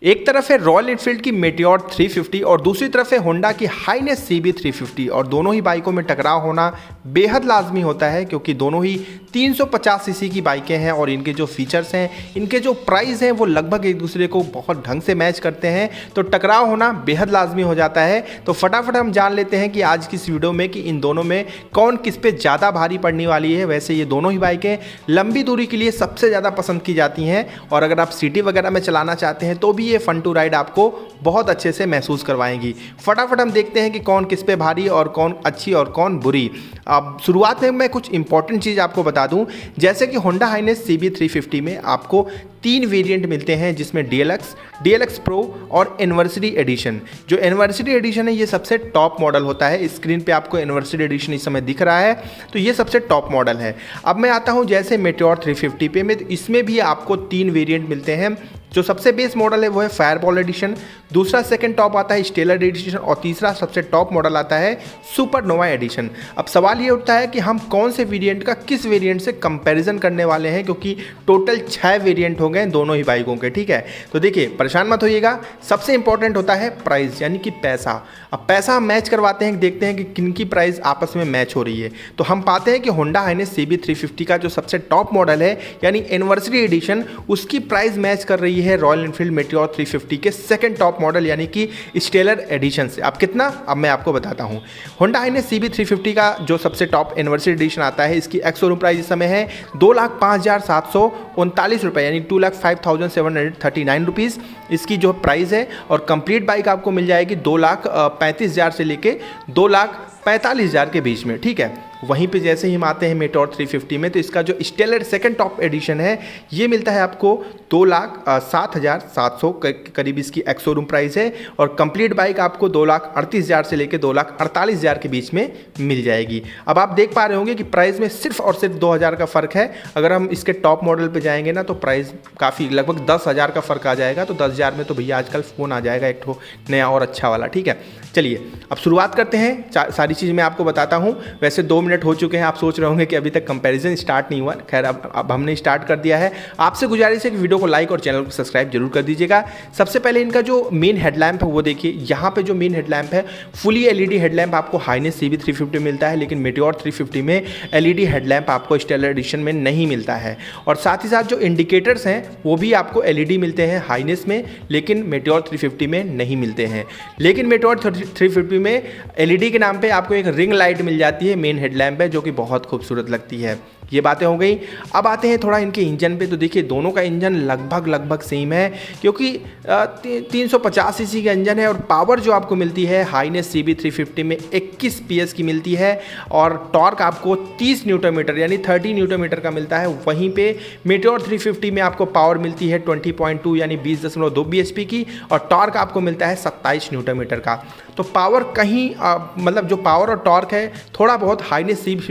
एक तरफ है रॉयल एनफील्ड की मेटियोर 350 और दूसरी तरफ है होंडा की हाइनेस CB 350 और दोनों ही बाइकों में टकराव होना बेहद लाजमी होता है क्योंकि दोनों ही 350 सीसी की बाइकें हैं और इनके जो फीचर्स हैं, इनके जो प्राइस हैं वो लगभग एक दूसरे को बहुत ढंग से मैच करते हैं, तो टकराव होना बेहद लाजमी हो जाता है। तो फटाफट हम जान लेते हैं कि आज की इस वीडियो में कि इन दोनों में कौन किस पे ज़्यादा भारी पड़ने वाली है। वैसे ये दोनों ही बाइकें लंबी दूरी के लिए सबसे ज़्यादा पसंद की जाती हैं और अगर आप सिटी वगैरह में चलाना चाहते हैं तो भी ये फन टू राइड आपको बहुत अच्छे से महसूस करवाएंगी। फटाफट हम देखते हैं कि कौन किस पे भारी और कौन अच्छी और कौन बुरी। अब शुरुआत में मैं कुछ इंपॉर्टेंट चीज़ आपको बता दूं, जैसे कि होंडा हाइनेस CB 350 में आपको 3 वेरिएंट मिलते हैं जिसमें DLX प्रो और एनिवर्सरी एडिशन। जो एनिवर्सरी एडिशन है ये सबसे टॉप मॉडल होता है। स्क्रीन पे आपको एनिवर्सरी एडिशन इस समय दिख रहा है, तो ये सबसे टॉप मॉडल है। अब मैं आता हूँ जैसे मेटियोर 350 पे में, तो इसमें भी आपको 3 वेरिएंट मिलते हैं। जो सबसे बेस मॉडल है वो है फायरबॉल एडिशन, दूसरा सेकंड टॉप आता है स्टेलर एडिशन और तीसरा सबसे टॉप मॉडल आता है सुपरनोवा एडिशन। अब सवाल ये उठता है कि हम कौन से वेरिएंट का किस वेरिएंट से कंपैरिजन करने वाले हैं, क्योंकि टोटल 6 वेरिएंट हो गए दोनों ही बाइकों के। ठीक है, तो देखिए परेशान मत होइएगा, सबसे इंपॉर्टेंट होता है प्राइस यानी कि पैसा। अब पैसा हम मैच करवाते हैं, देखते हैं कि किन की प्राइस आपस में मैच हो रही है। तो हम पाते हैं कि होंडा हाइनेस CB 350 का जो सबसे टॉप मॉडल है यानी एनिवर्सरी एडिशन, उसकी प्राइस मैच कर रही है रॉयल एनफील्ड मेटियोर 350 के सेकंड टॉप मॉडल यानी कि स्टेलर एडिशन से। अब कितना, अब मैं आपको बताता हूं। होंडा हाइनेस CB 350 का जो सबसे टॉप एनिवर्सरी एडिशन आता है, इसकी एक्स शोरूम प्राइस इस समय है 2,05,739 रुपये यानी 2,05,739 रुपीज़ इसकी जो प्राइस है। और कंप्लीट बाइक आपको मिल जाएगी 2,35,000 से लेके 2,45,000 के बीच में। ठीक है, वहीं पे जैसे ही हम आते हैं मेटियोर 350 में, तो इसका जो स्टेलर सेकंड टॉप एडिशन है ये मिलता है आपको 2,07,700 करीब इसकी एक्स शोरूम प्राइस है और कंप्लीट बाइक आपको 2,38,000 से लेकर 2,48,000 के बीच में मिल जाएगी। अब आप देख पा रहे होंगे कि प्राइस में सिर्फ और सिर्फ 2,000 का फ़र्क है। अगर हम इसके टॉप मॉडल पे जाएंगे ना तो प्राइस काफ़ी लगभग 10,000 का फ़र्क आ जाएगा। तो 10,000 में तो भैया आजकल फ़ोन आ जाएगा एक ठो नया और अच्छा वाला। ठीक है, चलिए अब शुरुआत करते हैं। सारी चीज़ मैं आपको बताता हूँ। वैसे 2 मिनट हो चुके हैं, आप सोच रहे होंगे कि अभी तक कंपैरिजन स्टार्ट नहीं हुआ। खैर अब हमने स्टार्ट कर दिया है। आपसे गुजारिश है कि वीडियो को लाइक और चैनल को सब्सक्राइब जरूर कर दीजिएगा। सबसे पहले इनका जो मेन हेडलैम्प है वो देखिए, यहाँ पे जो मेन हेडलैम्प है फुली LED हेडलैम्प आपको हाइनेस CB 350 मिलता है, लेकिन मेटियोर 350 में LED हेडलैम्प आपको स्टेलर एडिशन में नहीं मिलता है। और साथ ही साथ जो इंडिकेटर्स हैं वो भी आपको LED मिलते हैं हाइनेस में, लेकिन मेटियोर 350 में नहीं मिलते हैं। लेकिन मेटियोर 350 में LED के नाम पे आपको एक रिंग लाइट मिल जाती है, मेन हेडलैम्प है, जो कि बहुत खूबसूरत लगती है। ये बातें हो गई। अब आते हैं थोड़ा इनके इंजन पे। तो देखिए दोनों का इंजन लगभग सेम है, क्योंकि 350 सीसी का इंजन है और पावर जो आपको मिलती है हाइनेस CB 350 में 21 PS की मिलती है और टॉर्क आपको 30 न्यूटन मीटर यानी 30 न्यूटन मीटर का मिलता है। वहीं पे मेटियोर 350 में आपको पावर मिलती है 20.2 यानी 20.2 bhp की और टॉर्क आपको मिलता है 27 न्यूटन मीटर का। तो पावर कहीं मतलब जो पावर और टॉर्क है थोड़ा बहुत हाइनेस CB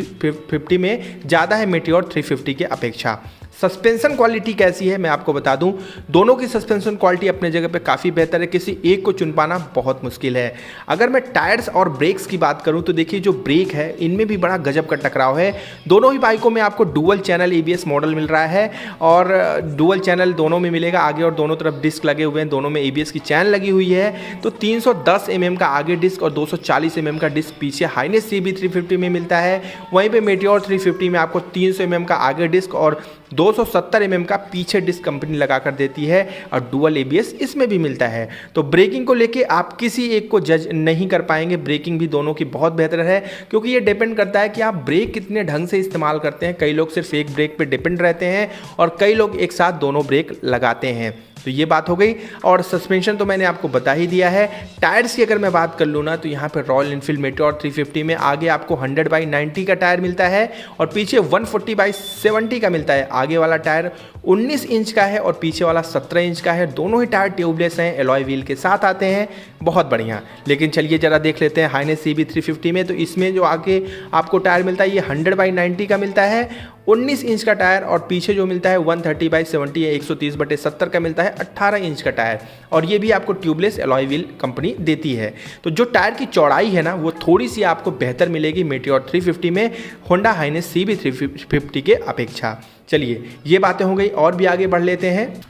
50 में ज़्यादा है मेटियोर 350 के अपेक्षा। सस्पेंशन क्वालिटी कैसी है मैं आपको बता दूं, दोनों की सस्पेंशन क्वालिटी अपने जगह पे काफ़ी बेहतर है, किसी एक को चुन पाना बहुत मुश्किल है। अगर मैं टायर्स और ब्रेक्स की बात करूं तो देखिए जो ब्रेक है इनमें भी बड़ा गजब का टकराव है। दोनों ही बाइकों में आपको डुअल चैनल ABS मॉडल मिल रहा है और डुअल चैनल दोनों में मिलेगा, आगे और दोनों तरफ डिस्क लगे हुए हैं, दोनों में ABS की चैन लगी हुई है। तो 310 mm का आगे डिस्क और 240 mm का डिस्क पीछे हाइनेस CB 350 में मिलता है। वहीं पर मेटियोर 350 में आपको 300 mm का आगे डिस्क और 270 mm का पीछे डिस्क कंपनी लगा कर देती है और डुअल ABS इसमें भी मिलता है। तो ब्रेकिंग को लेके आप किसी एक को जज नहीं कर पाएंगे, ब्रेकिंग भी दोनों की बहुत बेहतर है, क्योंकि ये डिपेंड करता है कि आप ब्रेक कितने ढंग से इस्तेमाल करते हैं। कई लोग सिर्फ एक ब्रेक पे डिपेंड रहते हैं और कई लोग एक साथ दोनों ब्रेक लगाते हैं। तो ये बात हो गई। और सस्पेंशन तो मैंने आपको बता ही दिया है। टायर्स की अगर मैं बात कर लूँ ना तो यहाँ पर रॉयल एनफील्ड मेटियोर 350 में आगे आपको 100/90 का टायर मिलता है और पीछे 140/70 का मिलता है। आगे वाला टायर 19 इंच का है और पीछे वाला 17 इंच का है। दोनों ही टायर ट्यूबलेस हैं, एलॉय व्हील के साथ आते हैं, बहुत बढ़िया। लेकिन चलिए जरा देख लेते हैं हाइनेस CB 350 में। तो इसमें जो आगे आपको टायर मिलता है ये 100/90 का मिलता है, 19 इंच का टायर और पीछे जो मिलता है 130/70 या 130/70 का मिलता है 18 इंच का टायर और ये भी आपको ट्यूबलेस एलॉय व्हील कंपनी देती है। तो जो टायर की चौड़ाई है ना वो थोड़ी सी आपको बेहतर मिलेगी मेटियोर 350 में होंडा हाइनेस CB 350 के अपेक्षा। चलिए ये बातें हो गई और भी आगे बढ़ लेते हैं।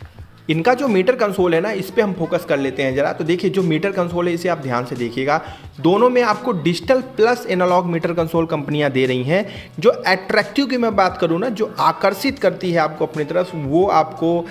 इनका जो मीटर कंसोल है ना, इस पे हम फोकस कर लेते हैं जरा। तो देखिए जो मीटर कंसोल है इसे आप ध्यान से देखिएगा, दोनों में आपको digital plus analog meter console कंपनियां दे रही हैं। जो अट्रैक्टिव की मैं बात करूं ना, जो आकर्षित करती है आपको अपनी तरफ, वो आपको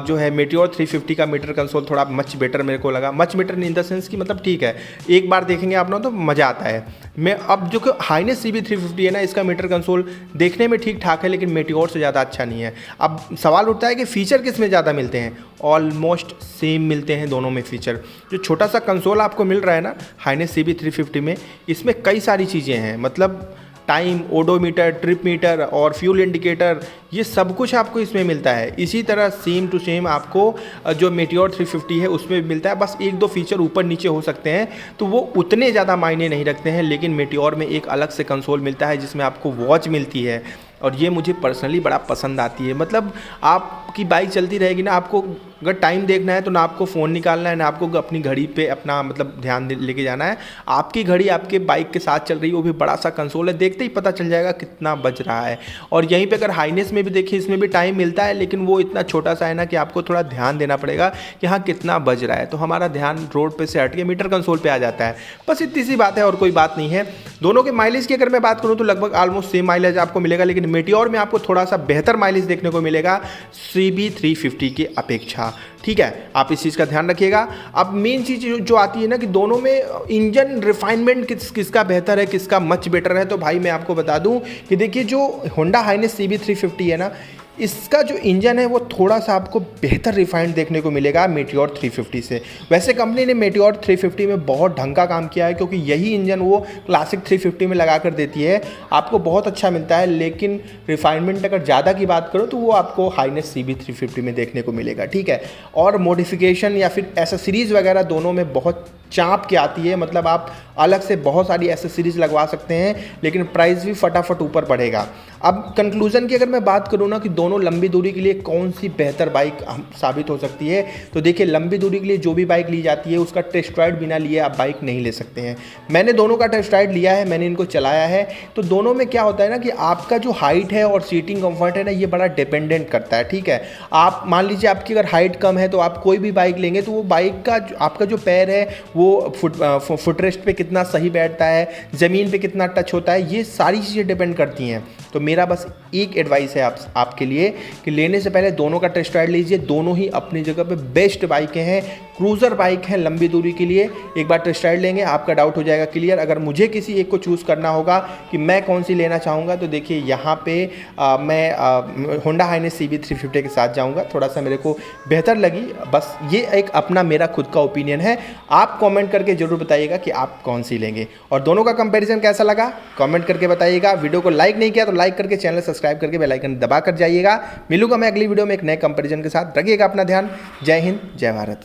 जो है मेटियोर 350 का मीटर कंसोल थोड़ा मच बेटर मेरे को लगा। Much better in the sense कि मतलब ठीक है, एक बार देखेंगे आप ना तो मज़ा आता है। मैं अब जो कि हाइनेस CB350 है ना, इसका मीटर कंसोल देखने में ठीक ठाक है, लेकिन मेटियोर से ज़्यादा अच्छा नहीं है। अब सवाल उठता है कि फ़ीचर किस में ज़्यादा मिलते हैं। ऑलमोस्ट सेम मिलते हैं दोनों में फ़ीचर। जो छोटा सा कंसोल आपको मिल रहा है ना हाइनेस CB350 में, इसमें कई सारी चीज़ें हैं, मतलब टाइम, ओडोमीटर, ट्रिप मीटर और फ्यूल इंडिकेटर, ये सब कुछ आपको इसमें मिलता है। इसी तरह सेम टू सेम आपको जो मेटियोर 350 है उसमें भी मिलता है। बस एक दो फीचर ऊपर नीचे हो सकते हैं, तो वो उतने ज़्यादा मायने नहीं रखते हैं। लेकिन मेटियोर में एक अलग से कंसोल मिलता है जिसमें आपको वॉच मिलती है, और ये मुझे पर्सनली बड़ा पसंद आती है। मतलब आपकी बाइक चलती रहेगी ना, आपको अगर टाइम देखना है तो ना आपको फ़ोन निकालना है, ना आपको अपनी घड़ी पे अपना मतलब ध्यान लेके जाना है। आपकी घड़ी आपके बाइक के साथ चल रही है, वो भी बड़ा सा कंसोल है, देखते ही पता चल जाएगा कितना बज रहा है। और यहीं पे अगर हाइनेस में भी देखिए, इसमें भी टाइम मिलता है, लेकिन वो इतना छोटा सा है ना कि आपको थोड़ा ध्यान देना पड़ेगा कि हाँ कितना बज रहा है। तो हमारा ध्यान रोड पे से हट के मीटर कंसोल पे आ जाता है। बस इतनी सी बात है और कोई बात नहीं है। दोनों के माइलेज की अगर मैं बात करूँ तो लगभग ऑलमोस्ट सेम माइलेज आपको मिलेगा, लेकिन मेटियोर में आपको थोड़ा सा बेहतर माइलेज देखने को मिलेगा CB350 की अपेक्षा। ठीक है, आप इस चीज़ का ध्यान रखिएगा। अब मेन चीज़ जो आती है ना कि दोनों में इंजन रिफाइनमेंट किसका बेहतर है, किसका मच बेटर है। तो भाई मैं आपको बता दूं कि देखिए जो होंडा हाइनेस CB350 है ना, इसका जो इंजन है वो थोड़ा सा आपको बेहतर रिफाइंड देखने को मिलेगा मेटियोर 350 से। वैसे कंपनी ने मेटियोर 350 में बहुत ढंग का काम किया है, क्योंकि यही इंजन वो क्लासिक 350 में लगा कर देती है, आपको बहुत अच्छा मिलता है। लेकिन रिफाइनमेंट अगर ज़्यादा की बात करो तो वो आपको हाइनेस CB350 में देखने को मिलेगा। ठीक है, और मॉडिफिकेशन या फिर एसेसरीज़ वगैरह दोनों में बहुत चाँप के आती है। मतलब आप अलग से बहुत सारी एसेसरीज लगवा सकते हैं, लेकिन प्राइस भी फटाफट ऊपर बढ़ेगा। अब कंक्लूजन की अगर मैं बात करूँ ना कि दोनों लंबी दूरी के लिए कौन सी बेहतर बाइक साबित हो सकती है, तो देखिए लंबी दूरी के लिए जो भी बाइक ली जाती है उसका टेस्ट राइड बिना लिए आप बाइक नहीं ले सकते हैं। मैंने दोनों का टेस्ट राइड लिया है, मैंने इनको चलाया है। तो दोनों में क्या होता है ना कि आपका जो हाइट है और सीटिंग कंफर्ट है ना, ये बड़ा डिपेंडेंट करता है। ठीक है, आप मान लीजिए आपकी अगर हाइट कम है तो आप कोई भी बाइक लेंगे तो वो बाइक का आपका जो पैर है वो फुटरेस्ट पे कितना सही बैठता है, ज़मीन पे कितना टच होता है, ये सारी चीज़ें डिपेंड करती हैं। तो मेरा बस एक एडवाइस है आपके लिए कि लेने से पहले दोनों का टेस्ट राइड लीजिए। दोनों ही अपनी जगह पे बेस्ट बाइकें हैं, क्रूज़र बाइक हैं लंबी दूरी के लिए। एक बार टेस्ट राइड लेंगे आपका डाउट हो जाएगा क्लियर। अगर मुझे किसी एक को चूज़ करना होगा कि मैं कौन सी लेना चाहूँगा, तो देखिए यहाँ पे मैं होंडा हाइनेस CB350 के साथ जाऊँगा, थोड़ा सा मेरे को बेहतर लगी। बस ये एक अपना मेरा खुद का ओपिनियन है, आप कमेंट करके ज़रूर बताइएगा कि आप कौन सी लेंगे। और दोनों का कंपैरिजन कैसा लगा कमेंट करके बताइएगा। वीडियो को लाइक नहीं किया तो लाइक करके चैनल सब्सक्राइब करके बेल आइकन दबा कर जाइएगा। मिलूंगा मैं अगली वीडियो में एक नए कंपैरिजन के साथ। रखिएगा अपना ध्यान। जय हिंद, जय भारत।